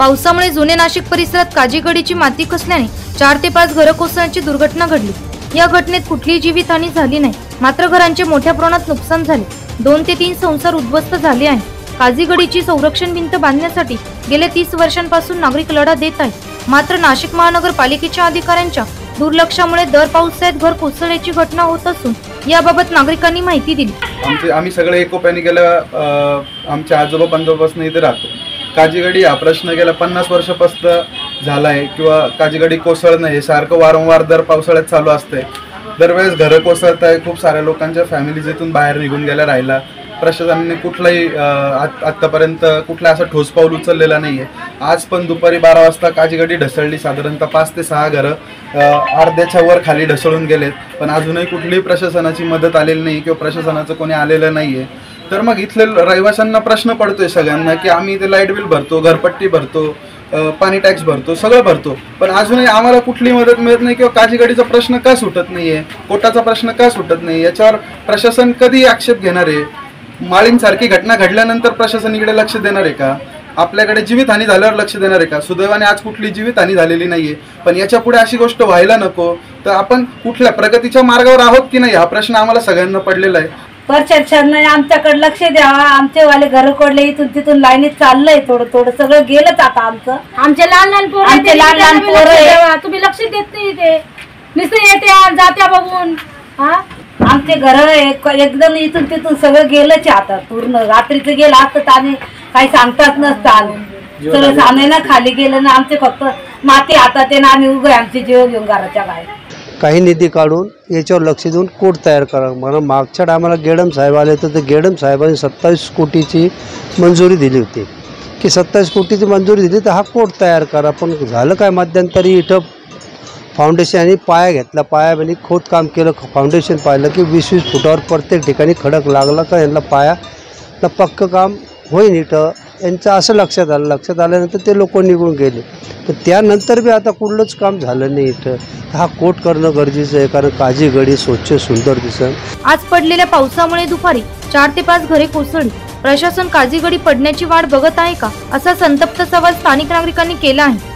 पावसामुळे जुने नाशिक परिसरात काजीगडीची माती खचल्याने 4 ते 5 घरं कोसळण्याची दुर्घटना घडली। या घटनेत कुठलीही जीवितहानी झाली नाही, मात्र घरांचे मोठ्या प्रमाणात नुकसान झाले। 2 ते 3 संसार उद्ध्वस्त झाले आहेत। काजीगडीची संरक्षण भिंत बांधण्यासाठी गेले 30 वर्षांपासून नागरिक लढा देत आहेत, मात्र नाशिक महानगरपालिकेच्या अधिकाऱ्यांच्या दुर्लक्षामुळे दर पावसाळ्यात घर कोसळण्याची घटना होत असून याबाबत नागरिकांनी माहिती दिली। आम्ही सगळे एकोप्याने गेल्या आमच्या आजोबा पंजोबापासून इथे राहतो। काजीगडी हा प्रश्न गेल्या 50 वर्षापासून झाला आहे किंवा काजीगडी कोसळणं हे सारखं वारंवार दर पावसाळ्यात चालू असते। दरवेळेस घरं कोसळत आहे, खूप साऱ्या लोकांच्या फॅमिलीज इथून बाहेर निघून गेल्या राहिला। प्रशासनाने कुठलाही आतापर्यंत कुठला असा ठोस पाऊल उचललेला नाहीये। आज पण दुपारी 12 वाजता काजीगडी ढसळली, साधारणतः 5 ते 6 घरं अर्ध्याच्या वर खाली ढसळून गेलेत, पण अजूनही कुठलीही प्रशासनाची मदत आलेली नाही किंवा प्रशासनाचं कोणी आलेलं नाहीये। तर मग इथले रहिवाशांना प्रश्न पडतोय सगळ्यांना की आम्ही इथे लाईट बिल भरतो, घरपट्टी भरतो, पाणी टॅक्स भरतो, सगळं भरतो, पण अजूनही आम्हाला कुठली मदत मिळत नाही किंवा काजीगडीचा प्रश्न का सुटत नाहीये, कोटाचा प्रश्न का सुटत नाही, याच्यावर प्रशासन कधी आक्षेप घेणार आहे? माळींसारखी घटना घडल्यानंतर प्रशासन इकडे लक्ष देणार आहे का? आपल्याकडे जीवितहानी झाल्यावर लक्ष देणार आहे का? सुदैवाने आज कुठली जीवितहानी झालेली नाहीये, पण याच्या पुढे अशी गोष्ट व्हायला नको। तर आपण कुठल्या प्रगतीच्या मार्गावर आहोत की नाही हा प्रश्न आम्हाला सगळ्यांना पडलेला आहे। प्रशासनाने आमच्याकडे लक्ष द्यावा। आमचे वाले घर कोडले इथून तिथून लाईनीत चाललंय, थोडं सगळं गेलंच आता आमचं। आमचे लहान पोरं तुम्ही लक्ष देत नाही, ते नुसतं येत्या जात्या बघून। आमचे घर एकदम इथून तिथून सगळं गेलंच आता, पूर्ण रात्रीचं गेलं असतं आणि काही सांगताच नसतं आलं, सगळं सामने खाली गेलं ना। आमचे फक्त माती हातात आहे ना, आम्ही उभे आमचे जीव घेऊन घराच्या बाहेर। काही निधी काढून याच्यावर लक्ष देऊन कोट तयार करा। मला मागच्या टायमाला गेडम साहेब आले तर गेडम साहेबांनी 27 कोटीची मंजुरी दिली होती की 27 कोटीची मंजुरी दिली तर हा कोट तयार करा, पण झालं काय? मध्यंतरी इथं फाउंडेशन आणि पाया घेतला, पायामध्ये खोदकाम केलं, फाउंडेशन पाहिलं की 20-20 फुटावर प्रत्येक ठिकाणी खडक लागला का यांना पायाला पक्कं काम होईन इथं, यांचं असं लक्षात आल्यानंतर ते लोक निघून गेले। पण त्यानंतर बी आता कुठलंच काम झालं नाही इथं। हा कोट करणं गरजेचं आहे, कारण काजीगडी स्वच्छ सुंदर दिसेल। आज पडलेल्या पावसामुळे दुपारी 4 ते 5 घरे कोसळली। प्रशासन काजीगडी पडण्याची वाट बघत आहे का, असा संतप्त सवाल स्थानिक नागरिकांनी केला आहे।